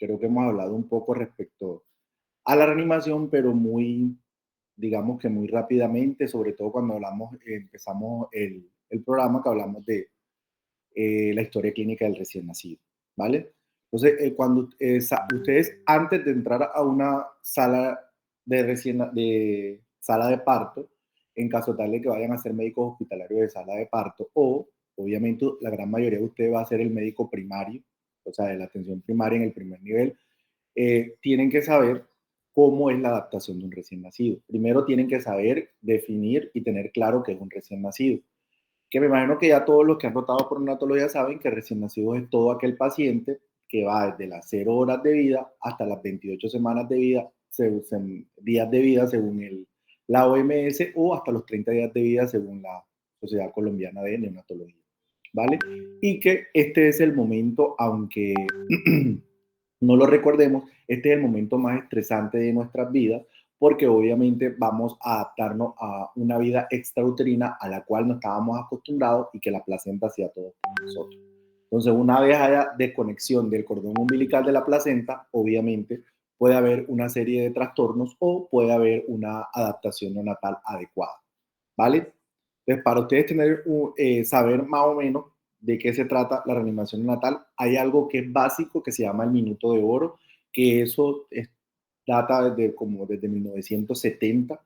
creo que hemos hablado un poco respecto a la reanimación, pero muy, digamos que muy rápidamente, sobre todo cuando empezamos el programa que hablamos de la historia clínica del recién nacido, ¿vale? Entonces, cuando ustedes antes de entrar a una sala de sala de parto, en caso tal de que vayan a ser médicos hospitalarios de sala de parto, o obviamente la gran mayoría de ustedes va a ser el médico primario, o sea, de la atención primaria en el primer nivel, tienen que saber cómo es la adaptación de un recién nacido. Primero tienen que saber definir y tener claro qué es un recién nacido, que me imagino que ya todos los que han rotado por neonatología saben que recién nacido es todo aquel paciente que va desde las 0 horas de vida hasta las 28 semanas de vida, días de vida según la OMS, o hasta los 30 días de vida según la Sociedad Colombiana de Neonatología, ¿vale? Y que este es el momento, aunque no lo recordemos, este es el momento más estresante de nuestras vidas, porque obviamente vamos a adaptarnos a una vida extrauterina a la cual no estábamos acostumbrados y que la placenta hacía todo por nosotros. Entonces, una vez haya desconexión del cordón umbilical de la placenta, obviamente puede haber una serie de trastornos o puede haber una adaptación neonatal adecuada, ¿vale? Entonces, para ustedes saber más o menos de qué se trata la reanimación neonatal, hay algo que es básico que se llama el minuto de oro, que data desde 1970.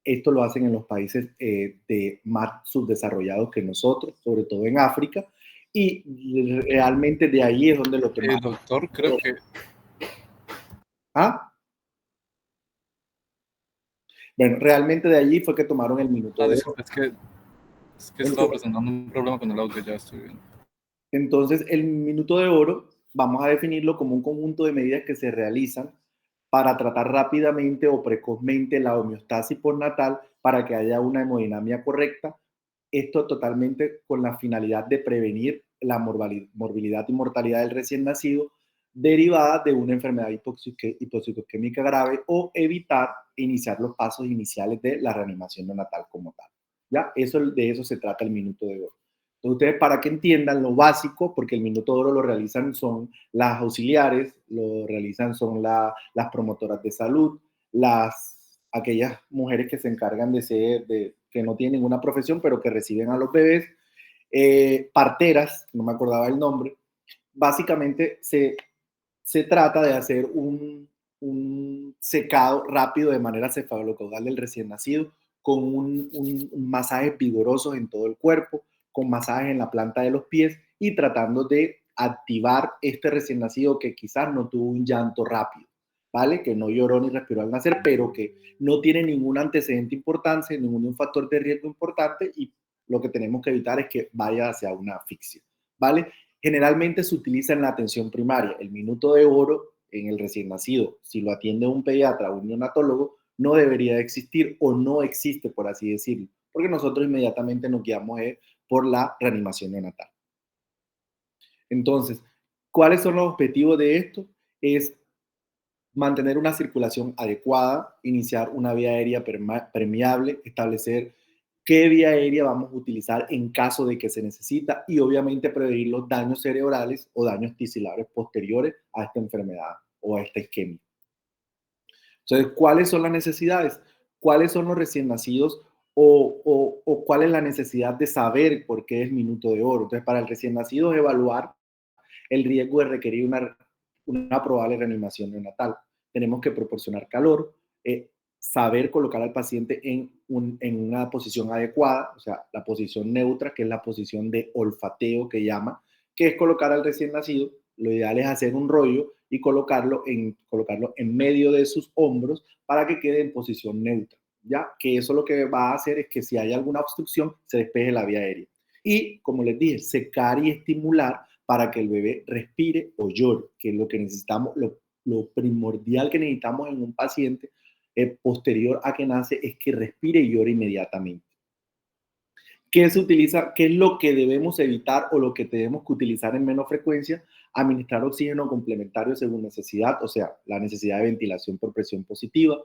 Esto lo hacen en los países más subdesarrollados que nosotros, sobre todo en África, y realmente de ahí es donde lo tomaron. Doctor, creo que... ¿Ah? Bueno, realmente de allí fue que tomaron el minuto de oro. Disculpe, es que estaba presentando un problema con el audio, ya estoy bien. Entonces, el minuto de oro vamos a definirlo como un conjunto de medidas que se realizan para tratar rápidamente o precozmente la homeostasis postnatal para que haya una hemodinamia correcta. Esto totalmente con la finalidad de prevenir la morbilidad y mortalidad del recién nacido derivada de una enfermedad hipoxiquémica grave, o evitar iniciar los pasos iniciales de la reanimación neonatal como tal. ¿Ya? De eso se trata el minuto de oro. Entonces, ustedes, para que entiendan lo básico, porque el minuto de oro lo realizan son las auxiliares, lo realizan son las promotoras de salud, aquellas mujeres que se encargan que no tienen ninguna profesión, pero que reciben a los bebés, parteras, no me acordaba el nombre. Básicamente se trata de hacer un secado rápido de manera cefalocaudal del recién nacido, con un masajes vigorosos en todo el cuerpo, con masajes en la planta de los pies y tratando de activar este recién nacido que quizás no tuvo un llanto rápido, ¿vale? Que no lloró ni respiró al nacer, pero que no tiene ningún antecedente importante, ningún factor de riesgo importante, y lo que tenemos que evitar es que vaya hacia una asfixia, ¿vale? Generalmente se utiliza en la atención primaria. El minuto de oro en el recién nacido, si lo atiende un pediatra o un neonatólogo, no debería de existir, o no existe, por así decirlo, porque nosotros inmediatamente nos guiamos por la reanimación neonatal. Entonces, ¿cuáles son los objetivos de esto? Es mantener una circulación adecuada, iniciar una vía aérea permeable, establecer qué vía aérea vamos a utilizar en caso de que se necesita, y obviamente prevenir los daños cerebrales o daños tisilares posteriores a esta enfermedad o a esta isquemia. Entonces, ¿cuáles son las necesidades? ¿Cuáles son los recién nacidos, o cuál es la necesidad de saber por qué es minuto de oro? Entonces, para el recién nacido, evaluar el riesgo de requerir una probable reanimación neonatal. Tenemos que proporcionar calor, saber colocar al paciente en una posición adecuada, o sea, la posición neutra, que es la posición de olfateo que llama, que es colocar al recién nacido. Lo ideal es hacer un rollo y colocarlo en medio de sus hombros para que quede en posición neutra, ¿ya? Que eso lo que va a hacer es que si hay alguna obstrucción, se despeje la vía aérea. Y, como les dije, secar y estimular para que el bebé respire o llore, que es lo que necesitamos, lo primordial que necesitamos en un paciente posterior a que nace es que respire y llore inmediatamente. ¿Qué se utiliza? ¿Qué es lo que debemos evitar o lo que tenemos que utilizar en menos frecuencia? Administrar oxígeno complementario según necesidad, o sea, la necesidad de ventilación por presión positiva,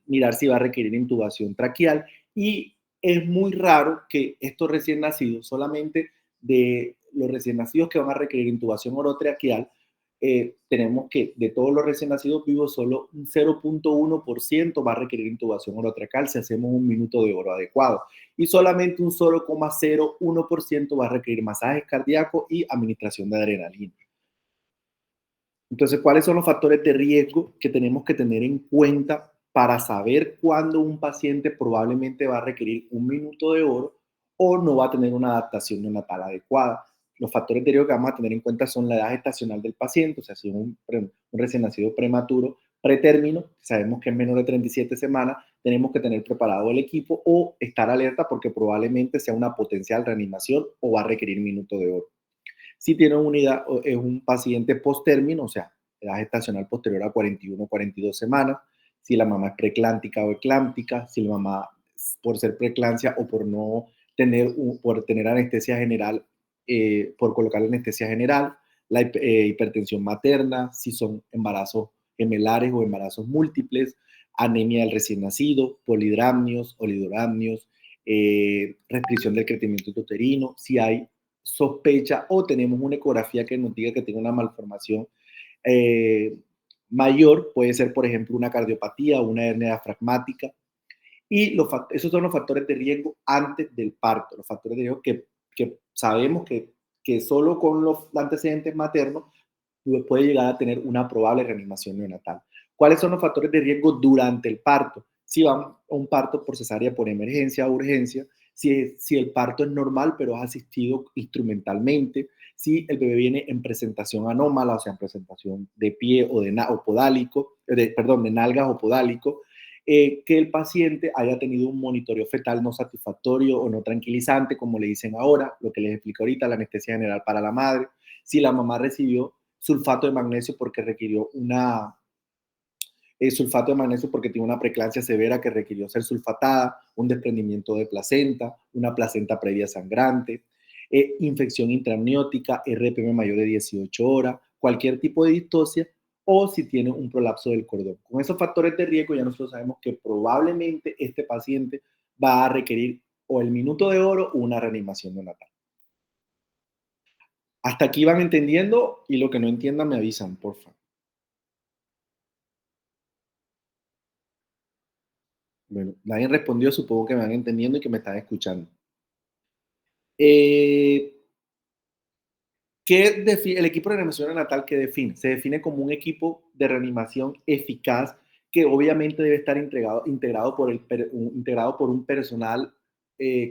mirar si va a requerir intubación traqueal, y es muy raro que estos recién nacidos, solamente de los recién nacidos que van a requerir intubación orotraqueal, tenemos que de todos los recién nacidos vivos, solo un 0.1% va a requerir intubación orotracal si hacemos un minuto de oro adecuado. Y solamente un 0,01% va a requerir masajes cardíacos y administración de adrenalina. Entonces, ¿cuáles son los factores de riesgo que tenemos que tener en cuenta para saber cuándo un paciente probablemente va a requerir un minuto de oro o no va a tener una adaptación neonatal adecuada? Los factores de riesgo que vamos a tener en cuenta son la edad gestacional del paciente, o sea, si es un recién nacido prematuro, pretérmino, sabemos que es menor de 37 semanas, tenemos que tener preparado el equipo o estar alerta porque probablemente sea una potencial reanimación o va a requerir minuto de oro. Si tiene unidad, es un paciente post-término, o sea, edad gestacional posterior a 41 o 42 semanas, si la mamá es preclántica o eclántica, si la mamá, por ser preclancia o por no tener, por tener anestesia general, por colocar anestesia general, la hipertensión materna, si son embarazos gemelares o embarazos múltiples, anemia del recién nacido, polidramnios, oligoramnios, restricción del crecimiento uterino, si hay sospecha o tenemos una ecografía que nos diga que tiene una malformación eh, mayor, puede ser, por ejemplo, una cardiopatía o una hernia diafragmática. Y esos son los factores de riesgo antes del parto, los factores de riesgo que sabemos que solo con los antecedentes maternos puede llegar a tener una probable reanimación neonatal. ¿Cuáles son los factores de riesgo durante el parto? Si vamos a un parto por cesárea por emergencia o urgencia, si el parto es normal pero es asistido instrumentalmente, si el bebé viene en presentación anómala, o sea, en presentación de pie o de, o podálico, de nalgas o podálico, que el paciente haya tenido un monitoreo fetal no satisfactorio o no tranquilizante, como le dicen ahora, lo que les explico ahorita, la anestesia general para la madre, si la mamá recibió sulfato de magnesio porque requirió sulfato de magnesio porque tiene una preeclampsia severa que requirió ser sulfatada, un desprendimiento de placenta, una placenta previa sangrante, infección intraamniótica, RPM mayor de 18 horas, cualquier tipo de distosia o si tiene un prolapso del cordón. Con esos factores de riesgo ya nosotros sabemos que probablemente este paciente va a requerir o el minuto de oro o una reanimación neonatal. Hasta aquí van entendiendo y lo que no entiendan me avisan, por favor. Bueno, nadie respondió, supongo que me van entendiendo y que me están escuchando. Eh, el equipo de reanimación neonatal que define? Se define como un equipo de reanimación eficaz que obviamente debe estar integrado por un personal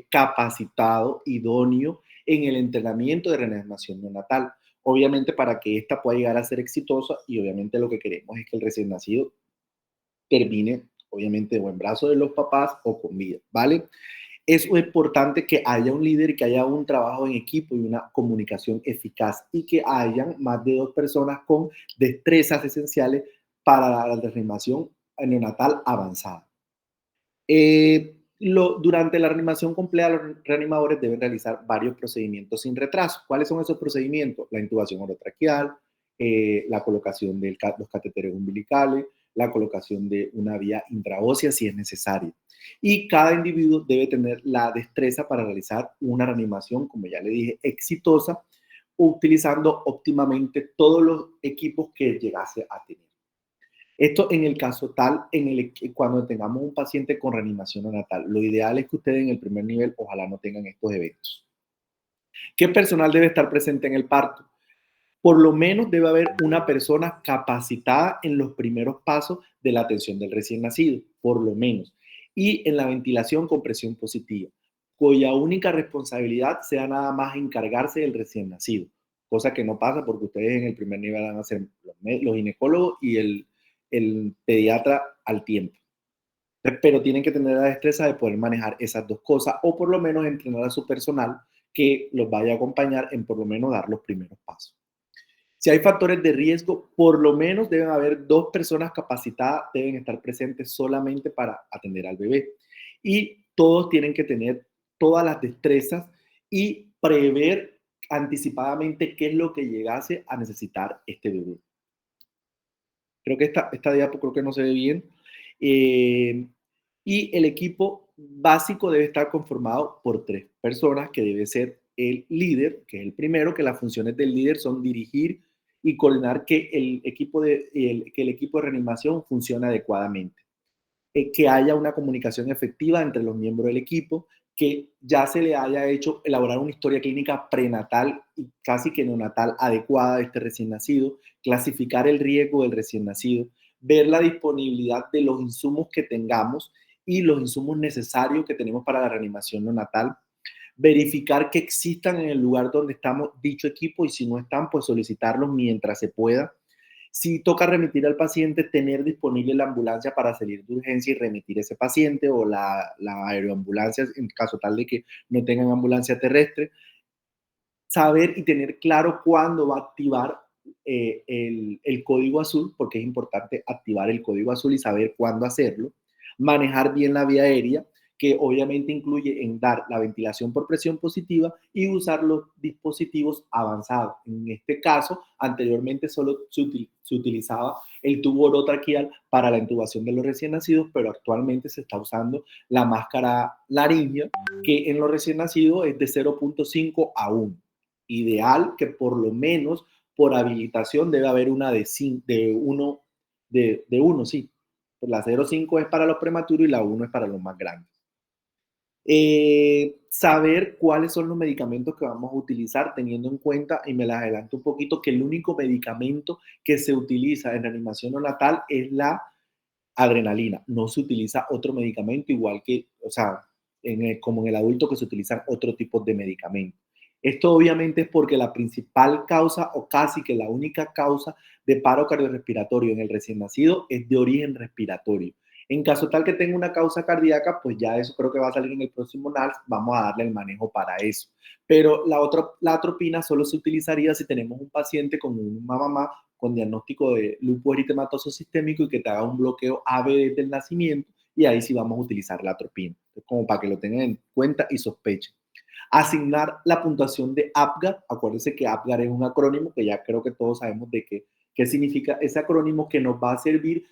capacitado, idóneo en el entrenamiento de reanimación neonatal. Obviamente para que ésta pueda llegar a ser exitosa y obviamente lo que queremos es que el recién nacido termine obviamente o en brazos de los papás o con vida, ¿vale? Es importante que haya un líder, que haya un trabajo en equipo y una comunicación eficaz y que hayan más de 2 personas con destrezas esenciales para la reanimación neonatal avanzada. Durante la reanimación completa, los reanimadores deben realizar varios procedimientos sin retraso. ¿Cuáles son esos procedimientos? La intubación orotraqueal, la colocación de los catéteres umbilicales, la colocación de una vía intraósea si es necesario. Y cada individuo debe tener la destreza para realizar una reanimación, como ya le dije, exitosa, utilizando óptimamente todos los equipos que llegase a tener. Esto en el caso tal, cuando tengamos un paciente con reanimación neonatal, lo ideal es que ustedes en el primer nivel ojalá no tengan estos eventos. ¿Qué personal debe estar presente en el parto? Por lo menos debe haber una persona capacitada en los primeros pasos de la atención del recién nacido, por lo menos, y en la ventilación con presión positiva, cuya única responsabilidad sea nada más encargarse del recién nacido, cosa que no pasa porque ustedes en el primer nivel van a ser los ginecólogos y el pediatra al tiempo. Pero tienen que tener la destreza de poder manejar esas dos cosas o por lo menos entrenar a su personal que los vaya a acompañar en por lo menos dar los primeros pasos. Si hay factores de riesgo, por lo menos deben haber 2 personas capacitadas, deben estar presentes solamente para atender al bebé. Y todos tienen que tener todas las destrezas y prever anticipadamente qué es lo que llegase a necesitar este bebé. Creo que esta diapo creo que no se ve bien. Y el equipo básico debe estar conformado por 3 personas, que debe ser el líder, que es el primero, que las funciones del líder son dirigir y coordinar que el equipo de reanimación funcione adecuadamente. Que haya una comunicación efectiva entre los miembros del equipo, que ya se le haya hecho elaborar una historia clínica prenatal y casi que neonatal adecuada de este recién nacido, clasificar el riesgo del recién nacido, ver la disponibilidad de los insumos que tengamos y los insumos necesarios que tenemos para la reanimación neonatal, verificar que existan en el lugar donde estamos dicho equipo y si no están, pues solicitarlos mientras se pueda. Si toca remitir al paciente, tener disponible la ambulancia para salir de urgencia y remitir ese paciente o la aeroambulancia en caso tal de que no tengan ambulancia terrestre. Saber y tener claro cuándo va a activar el código azul, porque es importante activar el código azul y saber cuándo hacerlo. Manejar bien la vía aérea, que obviamente incluye en dar la ventilación por presión positiva y usar los dispositivos avanzados. En este caso, anteriormente solo se utilizaba el tubo orotraqueal para la intubación de los recién nacidos, pero actualmente se está usando la máscara laríngea, que en los recién nacidos es de 0.5 a 1. Ideal que por lo menos por habilitación debe haber una de 1, de 1, sí. La 0.5 es para los prematuros y la 1 es para los más grandes. Saber cuáles son los medicamentos que vamos a utilizar, teniendo en cuenta, y me las adelanto un poquito, que el único medicamento que se utiliza en reanimación neonatal es la adrenalina. No se utiliza otro medicamento igual que, o sea, como en el adulto que se utilizan otro tipo de medicamentos. Esto obviamente es porque la principal causa o casi que la única causa de paro cardiorrespiratorio en el recién nacido es de origen respiratorio. En caso tal que tenga una causa cardíaca, pues ya eso creo que va a salir en el próximo NALS, vamos a darle el manejo para eso. Pero la atropina solo se utilizaría si tenemos un paciente con una mamá con diagnóstico de lupus eritematoso sistémico y que te haga un bloqueo AB desde el nacimiento, y ahí sí vamos a utilizar la atropina, como para que lo tengan en cuenta y sospechen. Asignar la puntuación de APGAR, acuérdense que APGAR es un acrónimo que ya creo que todos sabemos de qué significa ese acrónimo, que nos va a servir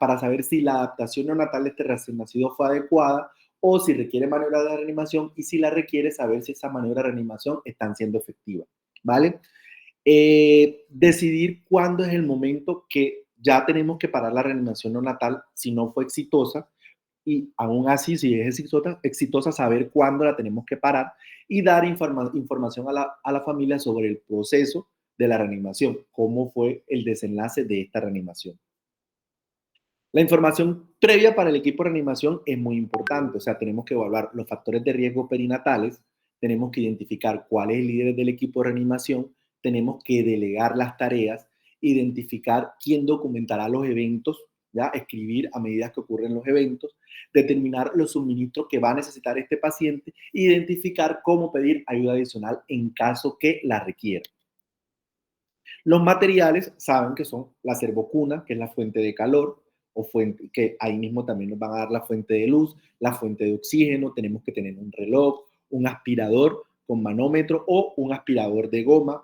para saber si la adaptación neonatal de este recién nacido fue adecuada o si requiere maniobra de reanimación, y si la requiere, saber si esa maniobra de reanimación están siendo efectivas, ¿vale? Decidir cuándo es el momento que ya tenemos que parar la reanimación neonatal si no fue exitosa, y aún así, si es exitosa, saber cuándo la tenemos que parar y dar información a la familia sobre el proceso de la reanimación, cómo fue el desenlace de esta reanimación. La información previa para el equipo de reanimación es muy importante, o sea, tenemos que evaluar los factores de riesgo perinatales, tenemos que identificar cuál es el líder del equipo de reanimación, tenemos que delegar las tareas, identificar quién documentará los eventos, ¿ya? Escribir a medida que ocurren los eventos, determinar los suministros que va a necesitar este paciente, identificar cómo pedir ayuda adicional en caso que la requiera. Los materiales saben que son la servocuna, que es la fuente de calor, o fuente, que ahí mismo también nos van a dar la fuente de luz, la fuente de oxígeno, tenemos que tener un reloj, un aspirador con manómetro o un aspirador de goma.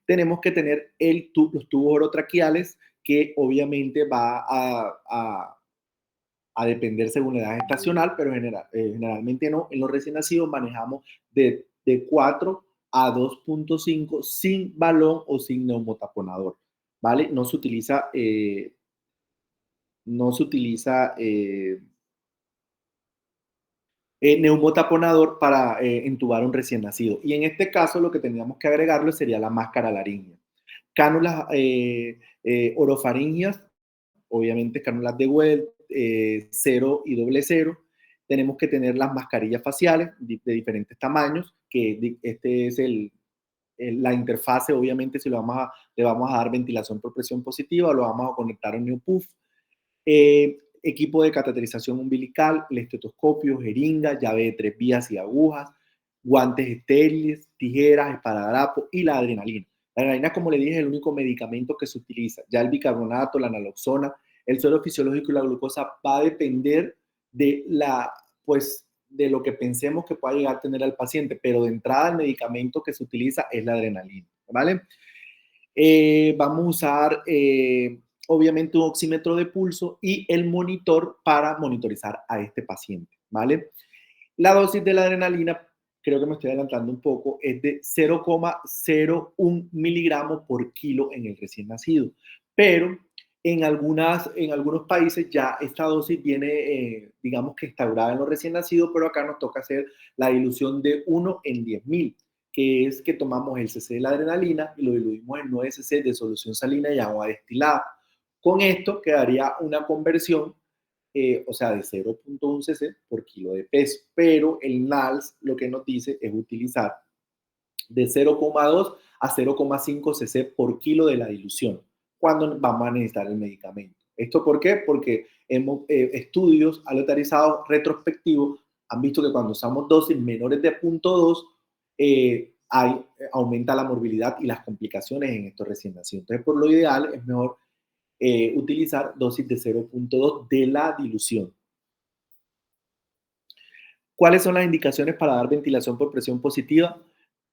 Tenemos que tener los tubos orotraqueales, que obviamente va a depender según la edad estacional, pero generalmente no. En los recién nacidos manejamos de 4 a 2.5 sin balón o sin neumotaponador, ¿vale? No se utiliza, neumotaponador para entubar a un recién nacido. Y en este caso lo que tendríamos que agregarle sería la máscara laríngea. Cánulas orofaringias, obviamente cánulas de Weld, 0 y doble 0. Tenemos que tener las mascarillas faciales de diferentes tamaños, que este es la interfase, obviamente, si le vamos a dar ventilación por presión positiva, lo vamos a conectar a un Neopuff. Equipo de cateterización umbilical, el estetoscopio, jeringa, llave de 3 vías y agujas, guantes estériles, tijeras, esparadrapo y la adrenalina. La adrenalina, como le dije, es el único medicamento que se utiliza. Ya el bicarbonato, la naloxona, el suero fisiológico y la glucosa va a depender de de lo que pensemos que pueda llegar a tener al paciente, pero de entrada el medicamento que se utiliza es la adrenalina, ¿vale? Vamos a usar obviamente un oxímetro de pulso y el monitor para monitorizar a este paciente, ¿vale? La dosis de la adrenalina creo que me estoy adelantando un poco, es de 0,01 miligramos por kilo en el recién nacido. Pero en algunos países ya esta dosis viene, digamos que instaurada en los recién nacidos, pero acá nos toca hacer la dilución de 1 en 10.000, que es que tomamos el cc de la adrenalina y lo diluimos en 9 cc de solución salina y agua destilada. Con esto quedaría una conversión, o sea, de 0,1 cc por kilo de peso, pero el NALS lo que nos dice es utilizar de 0,2 a 0,5 cc por kilo de la dilución cuando vamos a necesitar el medicamento. ¿Esto por qué? Porque estudios aleatorizados retrospectivos han visto que cuando usamos dosis menores de 0,2 aumenta la morbilidad y las complicaciones en estos recién nacidos. Entonces, por lo ideal, es mejor utilizar dosis de 0,2 de la dilución. ¿Cuáles son las indicaciones para dar ventilación por presión positiva?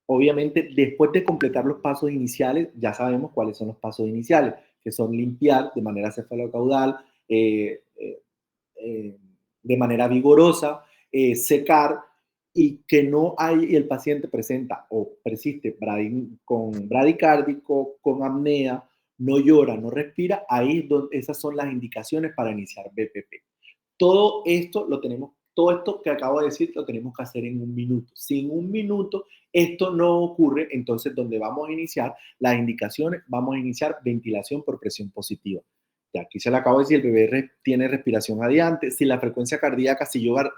Obviamente, después de completar los pasos iniciales, ya sabemos cuáles son los pasos iniciales, que son limpiar de manera cefalocaudal, de manera vigorosa, secar, y que no hay, y el paciente presenta o persiste con bradicárdico, con apnea, no llora, no respira, ahí esas son las indicaciones para iniciar BPP. Todo esto que acabo de decir lo tenemos que hacer en 1 minuto. Si en 1 minuto esto no ocurre, entonces donde vamos a iniciar las indicaciones, vamos a iniciar ventilación por presión positiva. Y aquí se le acabo de decir, el bebé tiene respiración adiante, si la frecuencia cardíaca, si llega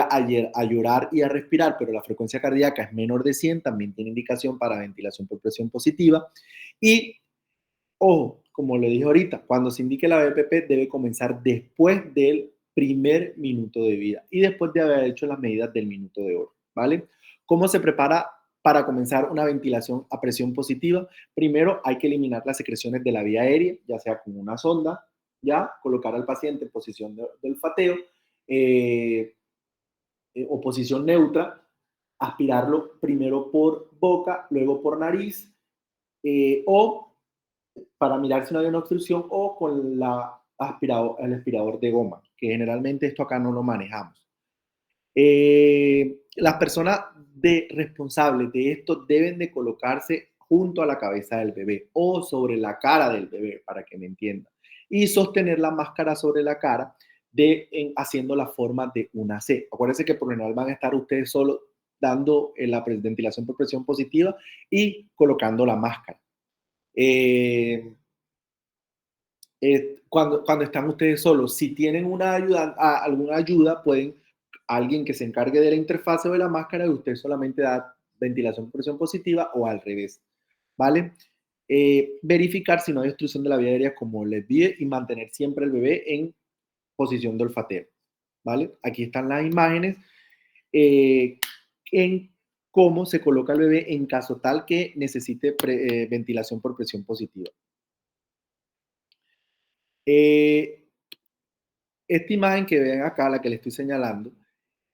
a llorar y a respirar, pero la frecuencia cardíaca es menor de 100, también tiene indicación para ventilación por presión positiva. Y ojo, como le dije ahorita, cuando se indique la BPP debe comenzar después del primer minuto de vida y después de haber hecho las medidas del minuto de oro, ¿vale? ¿Cómo se prepara para comenzar una ventilación a presión positiva? Primero hay que eliminar las secreciones de la vía aérea, ya sea con una sonda, ya colocar al paciente en posición de olfateo o posición neutra, aspirarlo primero por boca, luego por nariz, o para mirar si no hay una obstrucción, o con el aspirador de goma, que generalmente esto acá no lo manejamos. Las personas responsables de esto deben de colocarse junto a la cabeza del bebé o sobre la cara del bebé, para que me entiendan, y sostener la máscara sobre la cara haciendo la forma de una C. Acuérdense que por lo general van a estar ustedes solos dando la ventilación por presión positiva y colocando la máscara. Cuando están ustedes solos, si tienen alguna ayuda, alguien que se encargue de la interfase o de la máscara, y usted solamente da ventilación por presión positiva o al revés, ¿vale? Verificar si no hay obstrucción de la vía aérea, como les dije, y mantener siempre el bebé en posición de olfateo, ¿vale? Aquí están las imágenes en cómo se coloca el bebé en caso tal que necesite ventilación por presión positiva. Esta imagen que ven acá, la que le estoy señalando,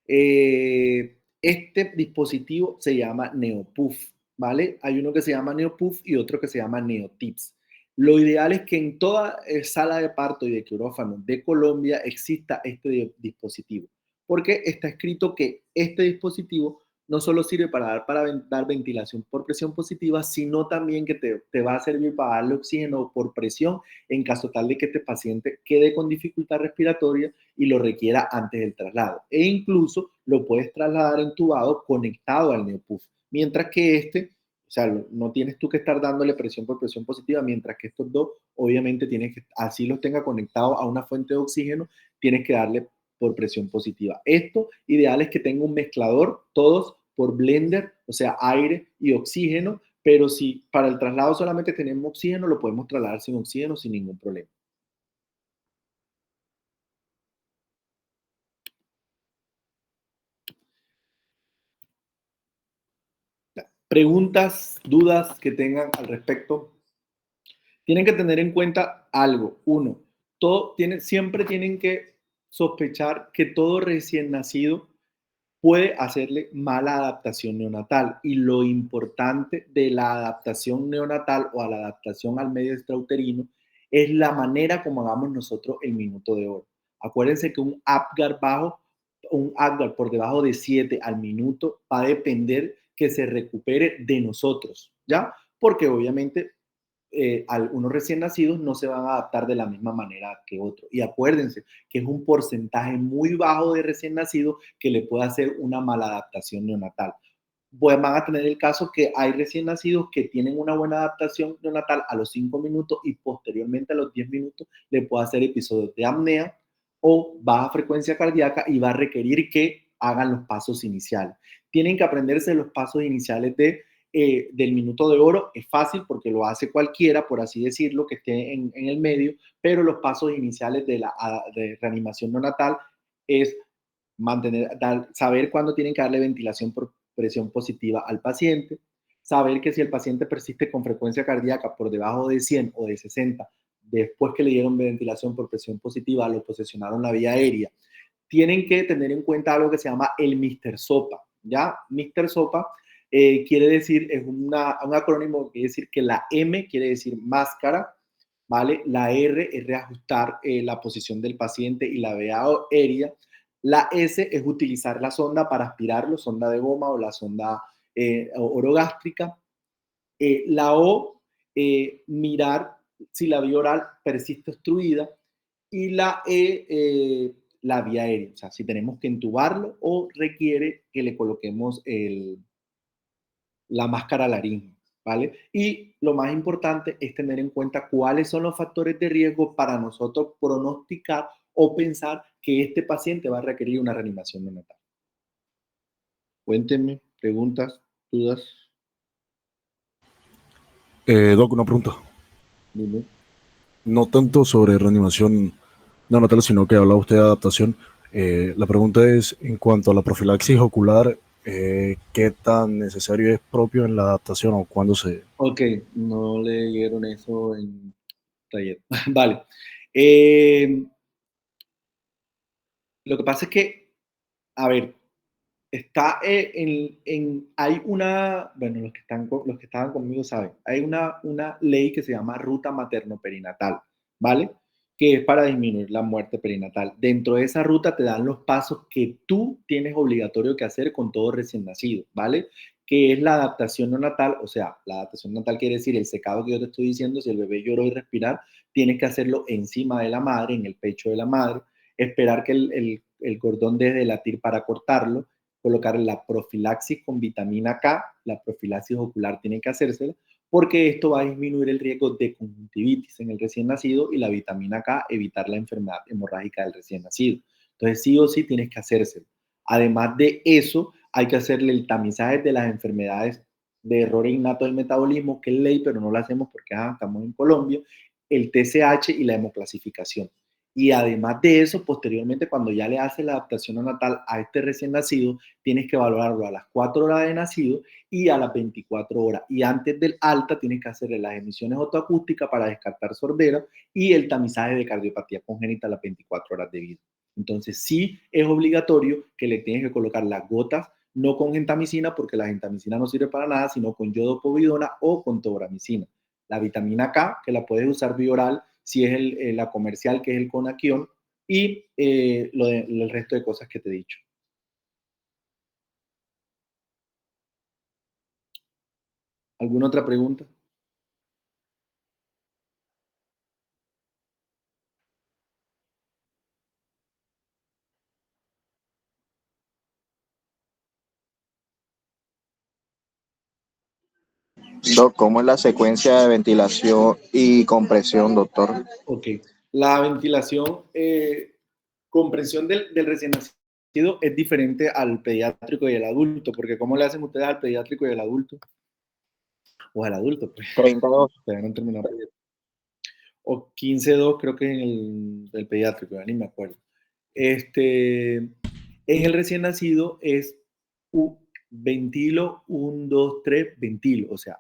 este dispositivo se llama NeoPuff, ¿vale? Hay uno que se llama NeoPuff y otro que se llama NeoTips. Lo ideal es que en toda sala de parto y de quirófano de Colombia exista este dispositivo, porque está escrito que este dispositivo no solo sirve para dar ventilación por presión positiva, sino también que te va a servir para darle oxígeno por presión en caso tal de que este paciente quede con dificultad respiratoria y lo requiera antes del traslado. E incluso lo puedes trasladar entubado conectado al NeoPuff, mientras que o sea, no tienes tú que estar dándole presión por presión positiva, mientras que estos dos, obviamente, así los tenga conectados a una fuente de oxígeno, tienes que darle por presión positiva. Esto, ideal es que tenga un mezclador, todos por blender, o sea, aire y oxígeno, pero si para el traslado solamente tenemos oxígeno, lo podemos trasladar sin oxígeno sin ningún problema. Preguntas, dudas que tengan al respecto. Tienen que tener en cuenta algo. Uno, siempre tienen que sospechar que todo recién nacido puede hacerle mala adaptación neonatal. Y lo importante de la adaptación neonatal o a la adaptación al medio extrauterino es la manera como hagamos nosotros el minuto de oro. Acuérdense que un Apgar bajo un Agdal por debajo de 7 al minuto, va a depender que se recupere de nosotros, ¿ya? Porque obviamente unos recién nacidos no se van a adaptar de la misma manera que otros. Y acuérdense que es un porcentaje muy bajo de recién nacidos que le puede hacer una mala adaptación neonatal. Van a tener el caso que hay recién nacidos que tienen una buena adaptación neonatal a los 5 minutos y posteriormente a los 10 minutos le puede hacer episodios de apnea o baja frecuencia cardíaca y va a requerir que hagan los pasos iniciales. Tienen que aprenderse los pasos iniciales del minuto de oro. Es fácil porque lo hace cualquiera, por así decirlo, que esté en el medio, pero los pasos iniciales de reanimación neonatal es saber cuándo tienen que darle ventilación por presión positiva al paciente, saber que si el paciente persiste con frecuencia cardíaca por debajo de 100 o de 60, después que le dieron ventilación por presión positiva, lo posesionaron la vía aérea. Tienen que tener en cuenta algo que se llama el Mr. Sopa, ¿ya? Mr. Sopa quiere decir, es un acrónimo que quiere decir que la M quiere decir máscara, ¿vale? La R es reajustar la posición del paciente y la vía aérea. La S es utilizar la sonda para aspirarlo, sonda de goma o la sonda orogástrica. La O, mirar si la vía oral persiste obstruida. Y la la vía aérea, o sea, si tenemos que entubarlo o requiere que le coloquemos la máscara laríngea, ¿vale? Y lo más importante es tener en cuenta cuáles son los factores de riesgo para nosotros pronosticar o pensar que este paciente va a requerir una reanimación neonatal. Cuéntenme, preguntas, dudas. Doc, una pregunta. Dime. No tanto sobre reanimación neonatal, sino que habla usted de adaptación. La pregunta es, en cuanto a la profilaxis ocular, ¿qué tan necesario es propio en la adaptación o cuándo se...? Ok, no leyeron eso en taller. Vale. Eh, lo que pasa es que, a ver, está hay una, bueno, los que estaban conmigo saben, hay una ley que se llama ruta materno-perinatal, ¿vale? Que es para disminuir la muerte perinatal. Dentro de esa ruta te dan los pasos que tú tienes obligatorio que hacer con todo recién nacido, ¿vale? Que es la adaptación neonatal, o sea, la adaptación neonatal quiere decir el secado que yo te estoy diciendo, si el bebé lloró y respirar, tienes que hacerlo encima de la madre, en el pecho de la madre, esperar que el cordón deje de latir para cortarlo, colocar la profilaxis con vitamina K, la profilaxis ocular tiene que hacérsela, porque esto va a disminuir el riesgo de conjuntivitis en el recién nacido y la vitamina K evitar la enfermedad hemorrágica del recién nacido. Entonces sí o sí tienes que hacérselo. Además de eso, hay que hacerle el tamizaje de las enfermedades de error innato del metabolismo, que es ley, pero no lo hacemos porque estamos en Colombia, el TSH y la hemoclasificación. Y además de eso, posteriormente, cuando ya le haces la adaptación neonatal a este recién nacido, tienes que valorarlo a las 4 horas de nacido y a las 24 horas. Y antes del alta, tienes que hacerle las emisiones otoacústicas para descartar sordera y el tamizaje de cardiopatía congénita a las 24 horas de vida. Entonces, sí es obligatorio que le tienes que colocar las gotas, no con gentamicina, porque la gentamicina no sirve para nada, sino con yodopovidona o con tobramicina. La vitamina K, que la puedes usar bioral, si es la comercial, que es el Conaquion, y el resto de cosas que te he dicho. ¿Alguna otra pregunta? Doc, ¿cómo es la secuencia de ventilación y compresión, doctor? Ok. La ventilación, comprensión del recién nacido es diferente al pediátrico y al adulto, porque ¿cómo le hacen ustedes al pediátrico y al adulto? O al adulto, pues. 32. Todavía no terminamos. O 15-2 creo que es el pediátrico, ya ni me acuerdo. En el recién nacido es ventilo, 1, 2, 3, ventilo, o sea,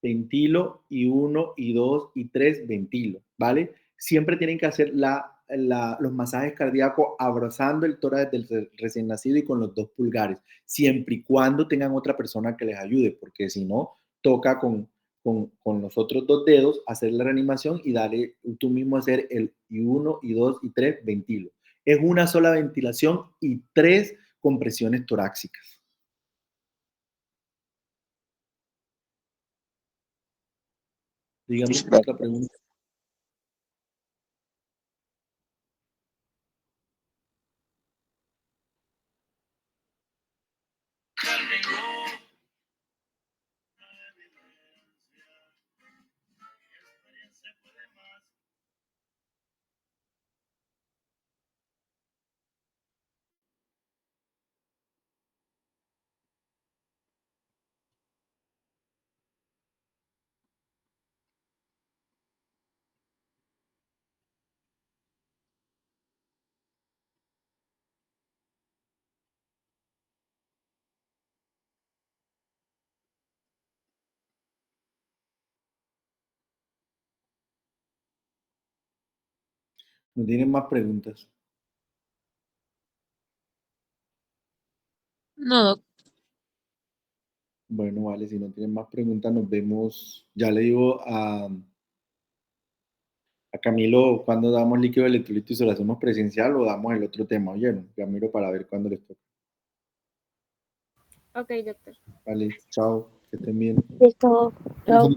ventilo y 1 y 2 y 3, ventilo, ¿vale? Siempre tienen que hacer los masajes cardíacos abrazando el tórax del recién nacido y con los 2 pulgares, siempre y cuando tengan otra persona que les ayude, porque si no, toca con los otros 2 dedos hacer la reanimación y darle tú mismo hacer el y 1 y 2 y 3, ventilo. es una sola ventilación y 3 compresiones torácicas. Dígame otra pregunta. ¿No tienen más preguntas? No, doc. Bueno, vale, si no tienen más preguntas, nos vemos. Ya le digo a Camilo cuándo damos líquido electrolito y se lo hacemos presencial o damos el otro tema. Oyeron, ya miro para ver cuándo les toca. Ok, doctor. Vale, chao, que estén bien. Listo. Chao.